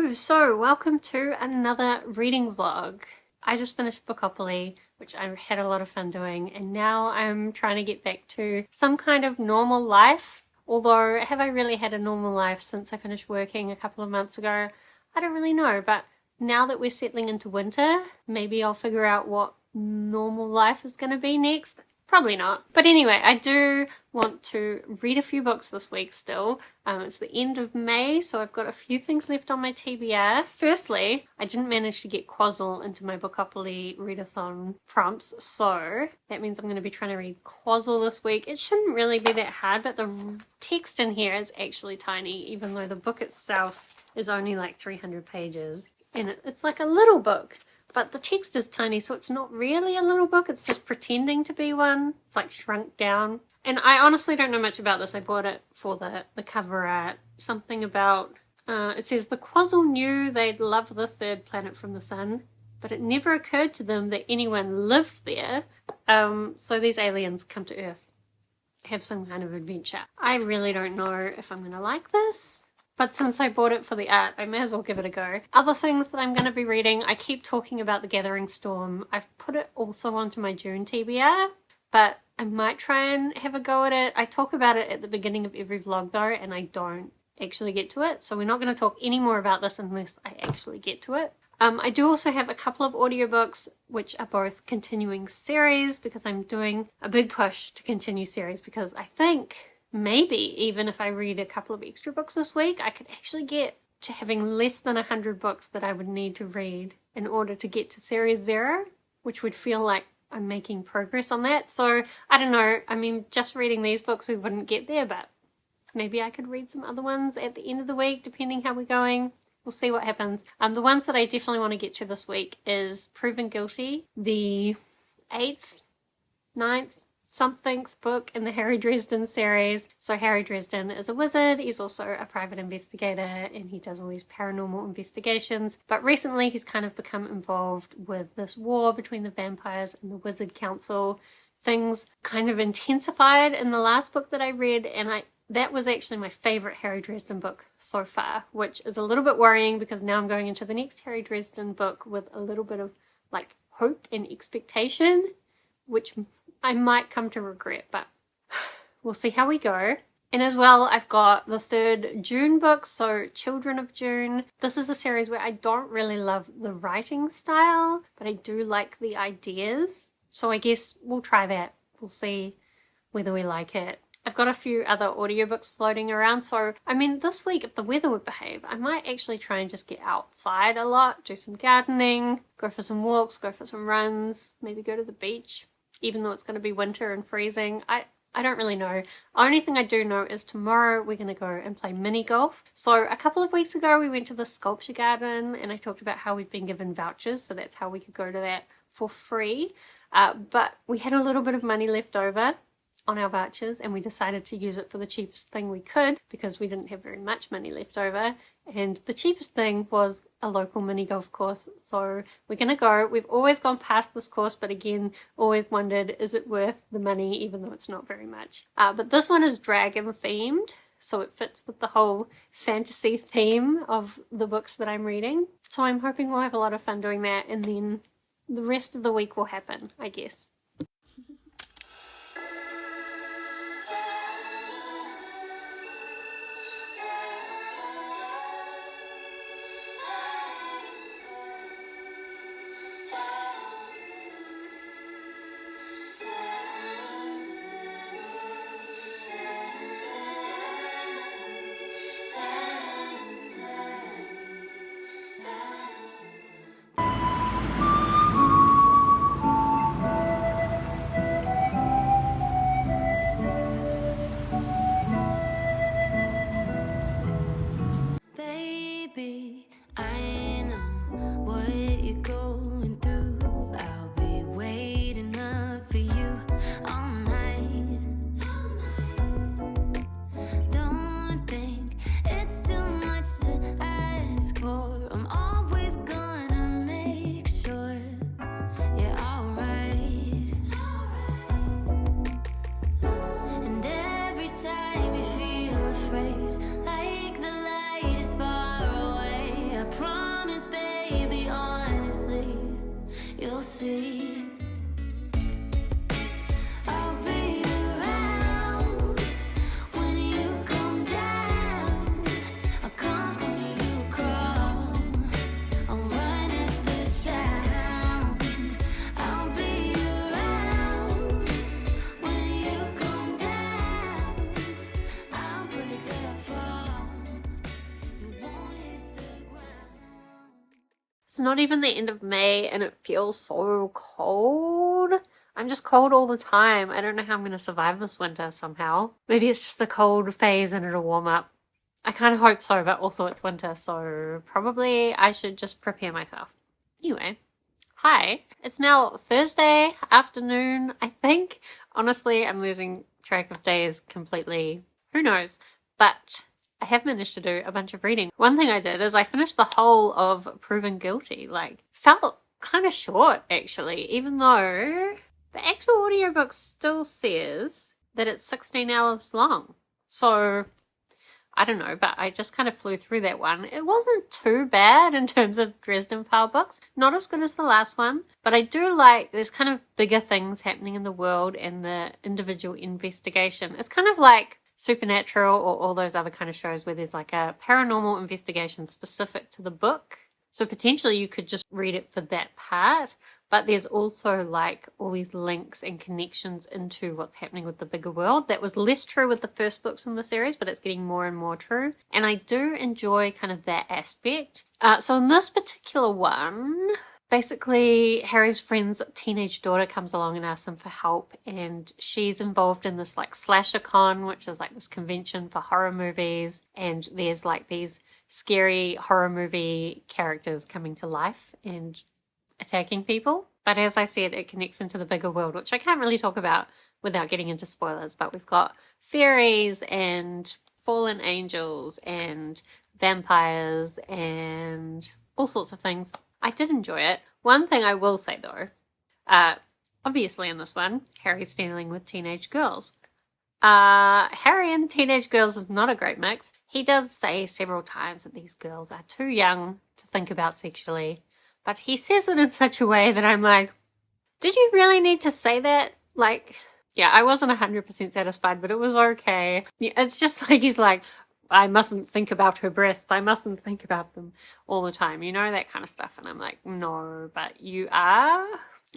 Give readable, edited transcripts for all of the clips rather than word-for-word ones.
Hello, so welcome to another reading vlog. I just finished Bookopoly, which I had a lot of fun doing, and now I'm trying to get back to some kind of normal life. Although, have I really had a normal life since I finished working a couple of months ago? I don't really know, but now that we're settling into winter, maybe I'll figure out what normal life is going to be next. Probably not. But anyway, I do want to read a few books this week still. It's the end of May, so I've got a few things left on my TBR. Firstly, I didn't manage to get Quozl into my Bookopoly readathon prompts, so that means I'm going to be trying to read Quozl this week. It shouldn't really be that hard, but the text in here is actually tiny, even though the book itself is only like 300 pages. And it's like a little book. But the text is tiny, so it's not really a little book. It's just pretending to be one. It's like shrunk down. And I honestly don't know much about this. I bought it for the cover art. Something about, it says, the Quozl knew they'd love the third planet from the sun, but it never occurred to them that anyone lived there. So these aliens come to Earth, have some kind of adventure. I really don't know if I'm going to like this. But since I bought it for the art, I may as well give it a go. Other things that I'm going to be reading, I keep talking about The Gathering Storm. I've put it also onto my June TBR, but I might try and have a go at it. I talk about it at the beginning of every vlog though, and I don't actually get to it. So we're not going to talk any more about this unless I actually get to it. I do also have a couple of audiobooks, which are both continuing series, because I'm doing a big push to continue series, because I think maybe even if I read a couple of extra books this week, I could actually get to having less than 100 books that I would need to read in order to get to series 0, which would feel like I'm making progress on that. So I don't know, I mean, just reading these books we wouldn't get there, but maybe I could read some other ones at the end of the week, depending how we're going. We'll see what happens. The ones that I definitely want to get to this week is Proven Guilty, the 8th, 9th, something book in the Harry Dresden series. So Harry Dresden is a wizard, he's also a private investigator, and he does all these paranormal investigations. But recently he's kind of become involved with this war between the vampires and the Wizard Council. Things kind of intensified in the last book that I read, and that was actually my favourite Harry Dresden book so far, which is a little bit worrying because now I'm going into the next Harry Dresden book with a little bit of like hope and expectation, which I might come to regret, but we'll see how we go. And as well, I've got the 3rd June book, so Children of June. This is a series where I don't really love the writing style, but I do like the ideas. So I guess we'll try that. We'll see whether we like it. I've got a few other audiobooks floating around, so I mean this week, if the weather would behave, I might actually try and just get outside a lot, do some gardening, go for some walks, go for some runs, maybe go to the beach. Even though it's going to be winter and freezing, I don't really know. Only thing I do know is tomorrow we're going to go and play mini golf. So a couple of weeks ago we went to the sculpture garden and I talked about how we've been given vouchers, so that's how we could go to that for free. But we had a little bit of money left over on our vouchers and we decided to use it for the cheapest thing we could because we didn't have very much money left over, and the cheapest thing was a local mini golf course. So we're gonna go. We've always gone past this course, but again always wondered, is it worth the money, even though it's not very much. But this one is dragon themed, so it fits with the whole fantasy theme of the books that I'm reading. So I'm hoping we'll have a lot of fun doing that, and then the rest of the week will happen, I guess. see. I'll be around when you come down. I'll come when you crawl. I'll run at the sound. I'll be around when you come down. I'll break their fall. You won't hit the ground. It's not even the end of May and it feels so cold. I'm just cold all the time. I don't know how I'm going to survive this winter somehow. Maybe it's just the cold phase and it'll warm up. I kind of hope so, but also it's winter, so probably I should just prepare myself. Anyway, hi. It's now Thursday afternoon, I think. Honestly, I'm losing track of days completely. Who knows? But I have managed to do a bunch of reading. One thing I did is I finished the whole of Proven Guilty. Felt kind of short, actually, even though the actual audiobook still says that it's 16 hours long. So, I don't know, but I just kind of flew through that one. It wasn't too bad in terms of Dresden File books. Not as good as the last one, but I do like there's kind of bigger things happening in the world and the individual investigation. It's kind of like Supernatural or all those other kind of shows where there's like a paranormal investigation specific to the book. So potentially you could just read it for that part, but there's also like all these links and connections into what's happening with the bigger world. That was less true with the first books in the series, but it's getting more and more true. And I do enjoy kind of that aspect. So in this particular one, basically Harry's friend's teenage daughter comes along and asks him for help, and she's involved in this like slasher con, which is like this convention for horror movies, and there's like these scary horror movie characters coming to life and attacking people. But as I said, it connects into the bigger world, which I can't really talk about without getting into spoilers, but we've got fairies and fallen angels and vampires and all sorts of things. I did enjoy it. One thing I will say though, obviously in this one, Harry's dealing with teenage girls. Harry and teenage girls is not a great mix. He does say several times that these girls are too young to think about sexually, but he says it in such a way that I'm like, did you really need to say that? Yeah, I wasn't 100% satisfied, but it was okay. Yeah, it's just like he's like, I mustn't think about her breasts. I mustn't think about them all the time. You know, that kind of stuff. And I'm like, no, but you are.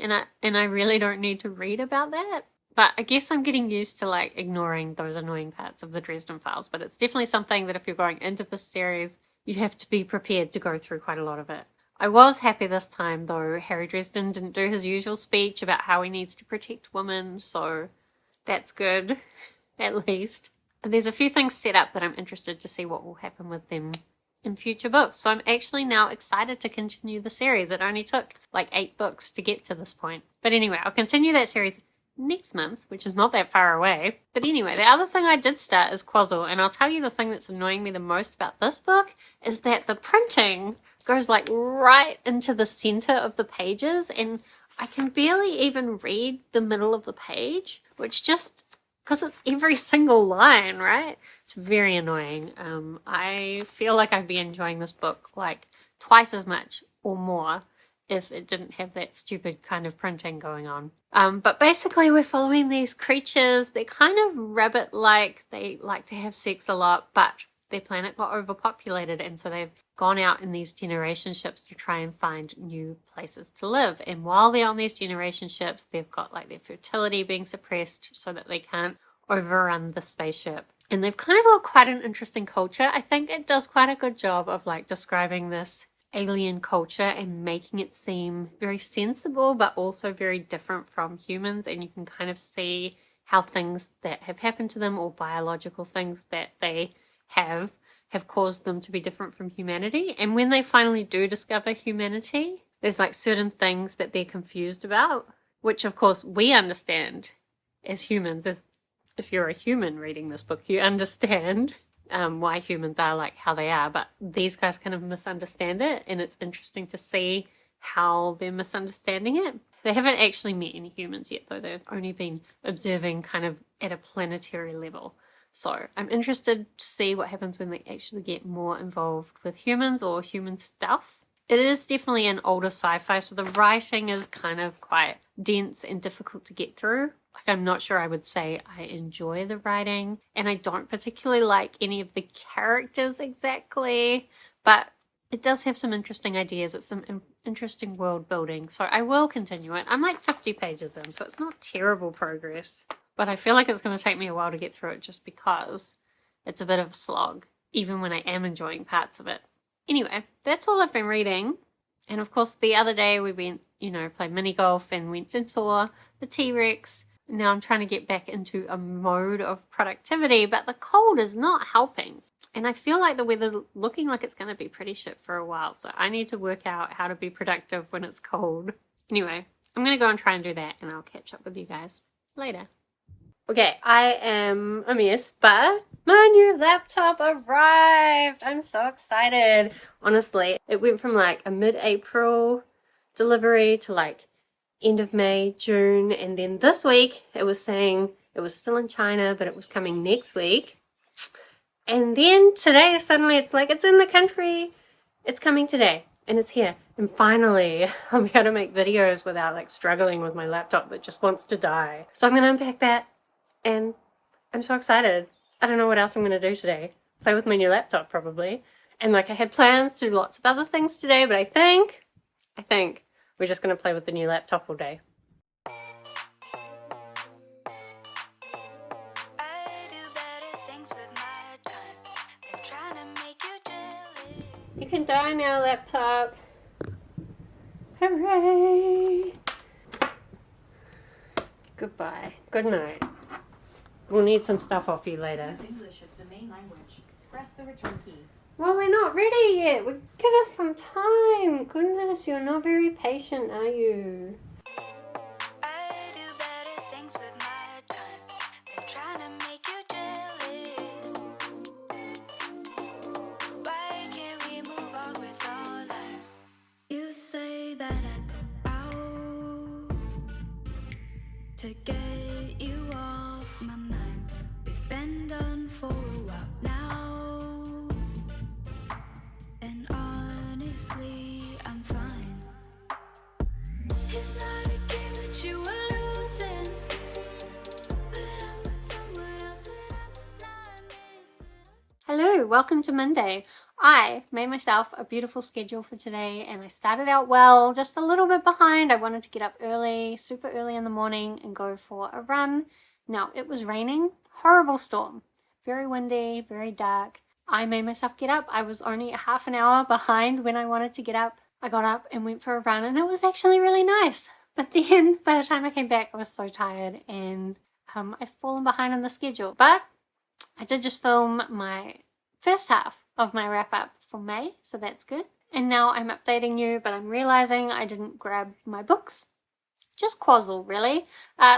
And I really don't need to read about that. But I guess I'm getting used to like ignoring those annoying parts of the Dresden Files. But it's definitely something that if you're going into this series, you have to be prepared to go through quite a lot of it. I was happy this time though. Harry Dresden didn't do his usual speech about how he needs to protect women. So that's good, at least. And there's a few things set up that I'm interested to see what will happen with them in future books. So I'm actually now excited to continue the series. It only took like 8 books to get to this point. But anyway, I'll continue that series next month, which is not that far away. But anyway, the other thing I did start is Quozl, and I'll tell you the thing that's annoying me the most about this book is that the printing goes like right into the center of the pages, and I can barely even read the middle of the page, which just, because it's every single line, right? It's very annoying. I feel like I'd be enjoying this book like twice as much or more if it didn't have that stupid kind of printing going on. But basically we're following these creatures. They're kind of rabbit-like. They like to have sex a lot, but their planet got overpopulated, and so they've gone out in these generation ships to try and find new places to live. And while they're on these generation ships, they've got like their fertility being suppressed so that they can't overrun the spaceship. And they've kind of got quite an interesting culture. I think it does quite a good job of like describing this alien culture and making it seem very sensible but also very different from humans, and you can kind of see how things that have happened to them or biological things that they have caused them to be different from humanity. And when they finally do discover humanity, there's like certain things that they're confused about, which of course we understand as humans. If you're a human reading this book, you understand why humans are like how they are, but these guys kind of misunderstand it, and it's interesting to see how they're misunderstanding it. They haven't actually met any humans yet though. They've only been observing kind of at a planetary level. So I'm interested to see what happens when they actually get more involved with humans or human stuff. It is definitely an older sci-fi, so the writing is kind of quite dense and difficult to get through. Like, I'm not sure I would say I enjoy the writing, and I don't particularly like any of the characters exactly, but it does have some interesting ideas. It's some interesting world building, so I will continue it. I'm like 50 pages in, so it's not terrible progress, but I feel like it's going to take me a while to get through it just because it's a bit of a slog, even when I am enjoying parts of it. Anyway, that's all I've been reading. And of course, the other day we went, played mini golf and went and saw the T-Rex. Now I'm trying to get back into a mode of productivity, but the cold is not helping. And I feel like the weather's looking like it's going to be pretty shit for a while. So I need to work out how to be productive when it's cold. Anyway, I'm going to go and try and do that, and I'll catch up with you guys later. Okay, I am a mess, but my new laptop arrived. I'm so excited. Honestly, it went from like a mid-April delivery to like end of May, June, and then this week it was saying it was still in China, but it was coming next week. And then today, suddenly it's like, it's in the country. It's coming today, and it's here. And finally, I'll be able to make videos without like struggling with my laptop that just wants to die. So I'm going to unpack that. And I'm so excited. I don't know what else I'm going to do today. Play with my new laptop, probably. And like, I had plans to do lots of other things today, but I think we're just going to play with the new laptop all day. I do better things with my time than trying to make you jealous. You can die now, laptop. Hooray! Goodbye. Good night. We'll need some stuff off you later. English is the main language. Press the return key. Well, we're not ready yet. Give us some time. Goodness, you're not very patient, are you? I do better things with my time than trying to make you jealous. Why can't we move on with our lives? You say that I go out to get you off my mind. We've been done for a while now, and honestly, I'm fine. It's not a game that you are losing, but I'm with someone else and I'm not missing. Hello, welcome to Monday. I made myself a beautiful schedule for today, and I started out well, just a little bit behind. I wanted to get up early, super early in the morning, and go for a run. Now, it was raining, horrible storm, very windy, very dark. I made myself get up. I was only a half an hour behind when I wanted to get up. I got up and went for a run, and it was actually really nice. But then, by the time I came back, I was so tired, and I've fallen behind on the schedule. But I did just film my first half of my wrap up for May, so that's good. And now I'm updating you, but I'm realizing I didn't grab my books. Just Quozl, really.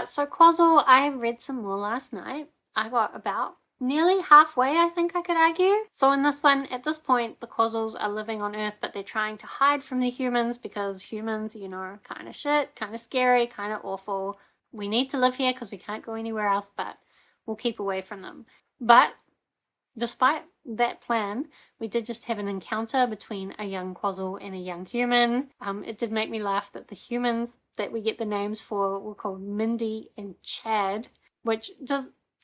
So Quozl, I read some more last night. I got about nearly halfway, I think I could argue. So in this one, at this point, the Quozls are living on Earth, but they're trying to hide from the humans because humans, kind of shit, kind of scary, kind of awful. We need to live here because we can't go anywhere else, but we'll keep away from them. But despite that plan, we did just have an encounter between a young Quozl and a young human. It did make me laugh that the humans that we get the names for were called Mindy and Chad, which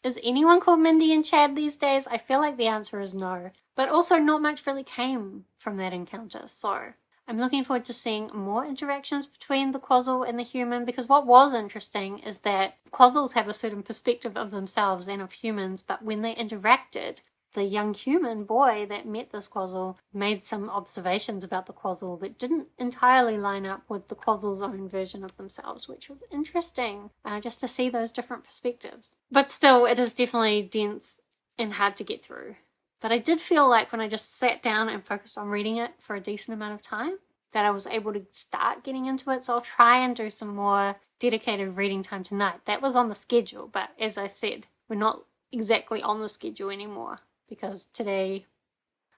is anyone called Mindy and Chad these days? I feel like the answer is no. But also not much really came from that encounter, so I'm looking forward to seeing more interactions between the Quozl and the human, because what was interesting is that Quozls have a certain perspective of themselves and of humans, but when they interacted, the young human boy that met this Quozl made some observations about the Quozl that didn't entirely line up with the Quozl's own version of themselves, which was interesting, just to see those different perspectives. But still, it is definitely dense and hard to get through. But I did feel like when I just sat down and focused on reading it for a decent amount of time, that I was able to start getting into it. So I'll try and do some more dedicated reading time tonight. That was on the schedule, but as I said, we're not exactly on the schedule anymore. Because today,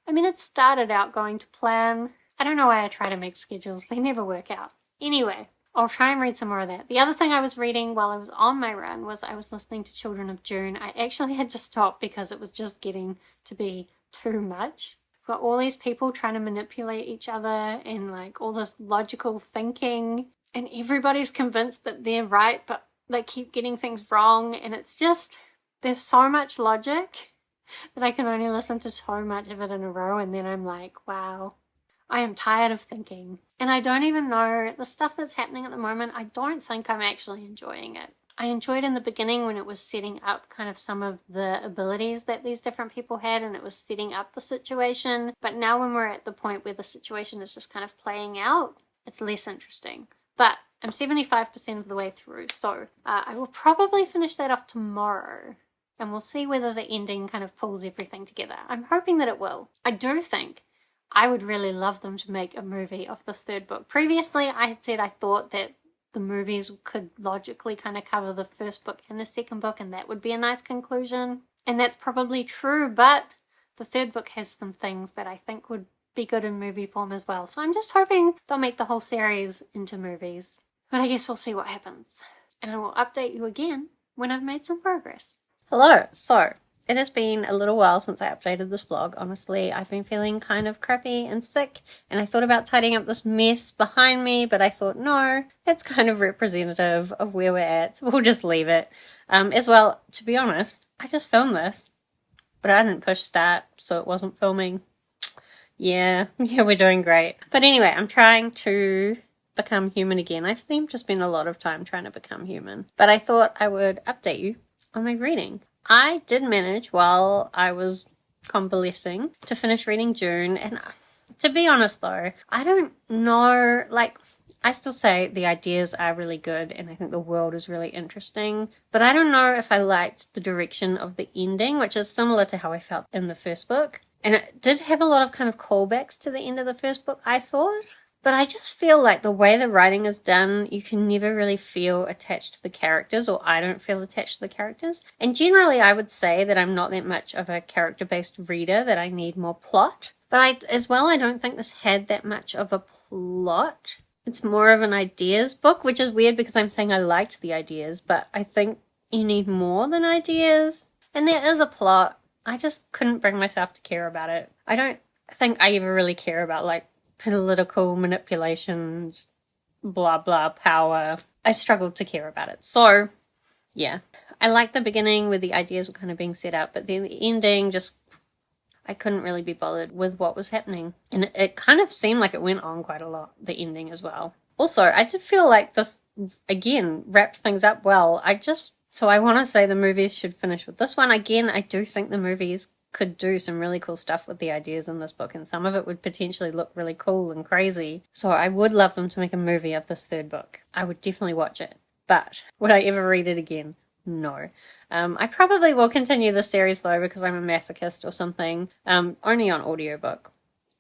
it started out going to plan. I don't know why I try to make schedules. They never work out. Anyway, I'll try and read some more of that. The other thing I was reading while I was on my run was I was listening to Children of Dune. I actually had to stop because it was just getting to be too much. got all these people trying to manipulate each other and like all this logical thinking, and everybody's convinced that they're right, but they keep getting things wrong, and it's just, there's so much logic that I can only listen to so much of it in a row, and then I'm like, wow, I am tired of thinking. And I don't even know, the stuff that's happening at the moment, I don't think I'm actually enjoying it. I enjoyed in the beginning when it was setting up kind of some of the abilities that these different people had, and it was setting up the situation. But now when we're at the point where the situation is just kind of playing out, it's less interesting. But I'm 75% of the way through, so I will probably finish that off tomorrow. And we'll see whether the ending kind of pulls everything together. I'm hoping that it will. I do think I would really love them to make a movie of this third book. Previously, I had said I thought that the movies could logically kind of cover the first book and the second book, and that would be a nice conclusion. And that's probably true, but the third book has some things that I think would be good in movie form as well. So I'm just hoping they'll make the whole series into movies. But I guess we'll see what happens. And I will update you again when I've made some progress. Hello, so it has been a little while since I updated this vlog. Honestly, I've been feeling kind of crappy and sick, and I thought about tidying up this mess behind me, but I thought, no, that's kind of representative of where we're at, so we'll just leave it. As well, to be honest, I just filmed this, but I didn't push start, so it wasn't filming. Yeah, we're doing great. But anyway, I'm trying to become human again. I seem to spend a lot of time trying to become human, but I thought I would update you on my reading. I did manage, while I was convalescing, to finish reading Dune, and to be honest though, I don't know, like, I still say the ideas are really good and I think the world is really interesting, but I don't know if I liked the direction of the ending, which is similar to how I felt in the first book. And it did have a lot of kind of callbacks to the end of the first book, I thought. But I just feel like the way the writing is done, you can never really feel attached to the characters, or I don't feel attached to the characters. And generally I would say that I'm not that much of a character-based reader, that I need more plot. But I don't think this had that much of a plot. It's more of an ideas book, which is weird because I'm saying I liked the ideas, but I think you need more than ideas. And there is a plot. I just couldn't bring myself to care about it. I don't think I ever really care about, like, political manipulations, blah blah, power. I struggled to care about it. So yeah, I liked the beginning where the ideas were kind of being set up, but then the ending, just I couldn't really be bothered with what was happening, and it kind of seemed like it went on quite a lot, the ending as well. Also, I did feel like this again wrapped things up well. So I want to say the movies should finish with this one. Again, I do think the movies could do some really cool stuff with the ideas in this book, and some of it would potentially look really cool and crazy. So I would love them to make a movie of this third book. I would definitely watch it. But would I ever read it again? No. I probably will continue the series though, because I'm a masochist or something. Only on audiobook.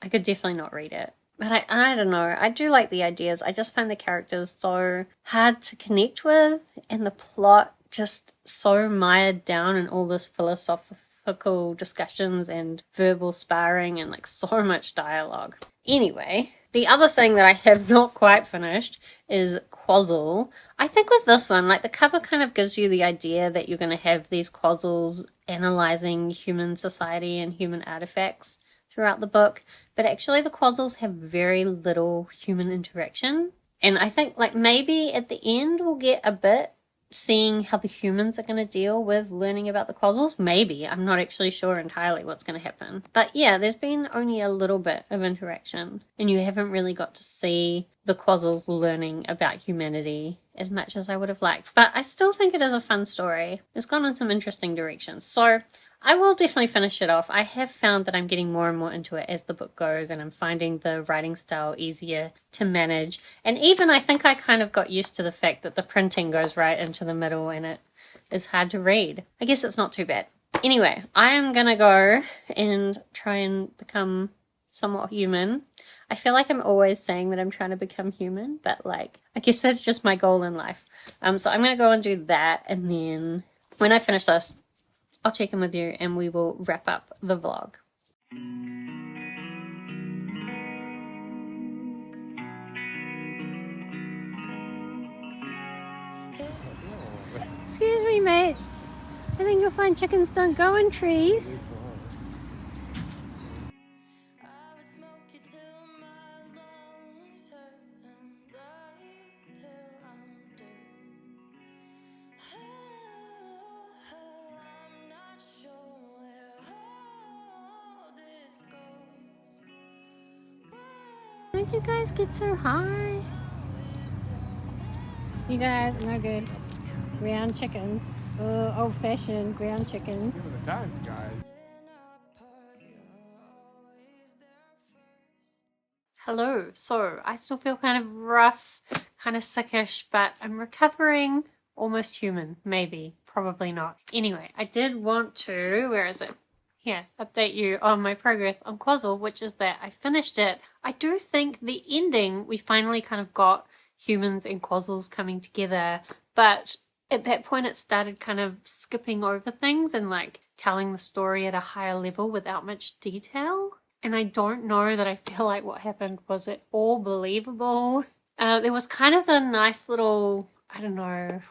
I could definitely not read it. But I don't know. I do like the ideas. I just find the characters so hard to connect with, and the plot just so mired down in all this philosophical discussions and verbal sparring and like so much dialogue. Anyway, the other thing that I have not quite finished is Quozl. I think with this one, like, the cover kind of gives you the idea that you're going to have these Quozls analyzing human society and human artifacts throughout the book, but actually the Quozls have very little human interaction. And I think, like, maybe at the end we'll get a bit seeing how the humans are going to deal with learning about the Quozls. Maybe. I'm not actually sure entirely what's going to happen. But yeah, there's been only a little bit of interaction, and you haven't really got to see the Quozls learning about humanity as much as I would have liked. But I still think it is a fun story. It's gone in some interesting directions. So I will definitely finish it off. I have found that I'm getting more and more into it as the book goes, and I'm finding the writing style easier to manage. And even I think I kind of got used to the fact that the printing goes right into the middle and it is hard to read. I guess it's not too bad. Anyway, I am gonna go and try and become somewhat human. I feel like I'm always saying that I'm trying to become human, but like, I guess that's just my goal in life. So I'm gonna go and do that, and then when I finish this, I'll check in with you and we will wrap up the vlog. Excuse me, mate. I think you'll find chickens don't go in trees. did you guys get so high? You guys are no good. Ground chickens. Old-fashioned ground chickens. Give it the times, guys. Hello. So, I still feel kind of rough, kind of sickish, but I'm recovering. Almost human. Maybe. Probably not. Anyway, I did want to, where is it? Here, update you on my progress on Quozl, which is that I finished it. I do think the ending, we finally kind of got humans and Quozls coming together, but at that point it started kind of skipping over things and like telling the story at a higher level without much detail. And I don't know that I feel like what happened was it all believable. There was kind of a nice little, I don't know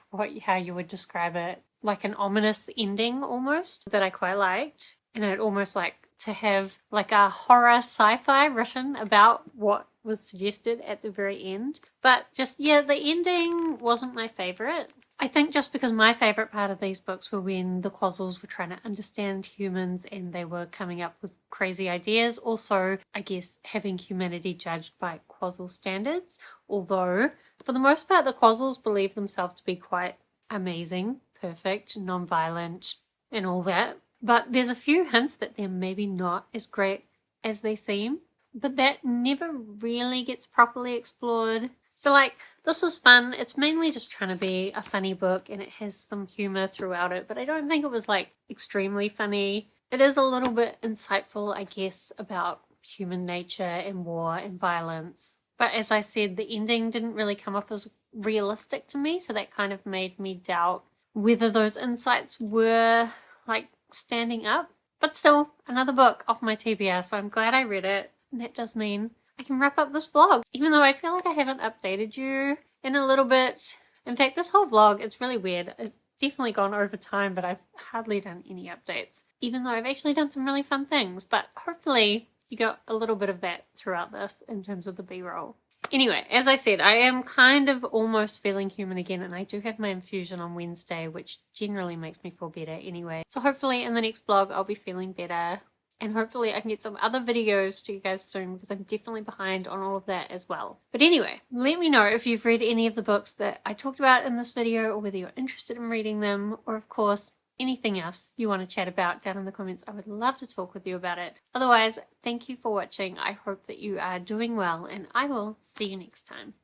how you would describe it, like an ominous ending almost that I quite liked. And I'd almost like to have like a horror sci-fi written about what was suggested at the very end. But just, yeah, the ending wasn't my favorite. I think just because my favorite part of these books were when the Quozls were trying to understand humans and they were coming up with crazy ideas. Also, I guess, having humanity judged by Quozl standards. Although, for the most part, the Quozls believe themselves to be quite amazing, perfect, non-violent, and all that. But there's a few hints that they're maybe not as great as they seem. But that never really gets properly explored. So like, this was fun. It's mainly just trying to be a funny book and it has some humor throughout it. But I don't think it was like extremely funny. It is a little bit insightful, I guess, about human nature and war and violence. But as I said, the ending didn't really come off as realistic to me. So that kind of made me doubt whether those insights were like standing up. But still, another book off my TBR, so I'm glad I read it. And that does mean I can wrap up this vlog, even though I feel like I haven't updated you in a little bit. In fact, this whole vlog, it's really weird. It's definitely gone over time, but I've hardly done any updates, even though I've actually done some really fun things. But hopefully you got a little bit of that throughout this in terms of the B-roll. Anyway, as I said, I am kind of almost feeling human again, and I do have my infusion on Wednesday, which generally makes me feel better anyway. So hopefully in the next vlog I'll be feeling better, and hopefully I can get some other videos to you guys soon, because I'm definitely behind on all of that as well. But anyway, let me know if you've read any of the books that I talked about in this video, or whether you're interested in reading them, or of course anything else you want to chat about down in the comments. I would love to talk with you about it. Otherwise, thank you for watching. I hope that you are doing well, and I will see you next time.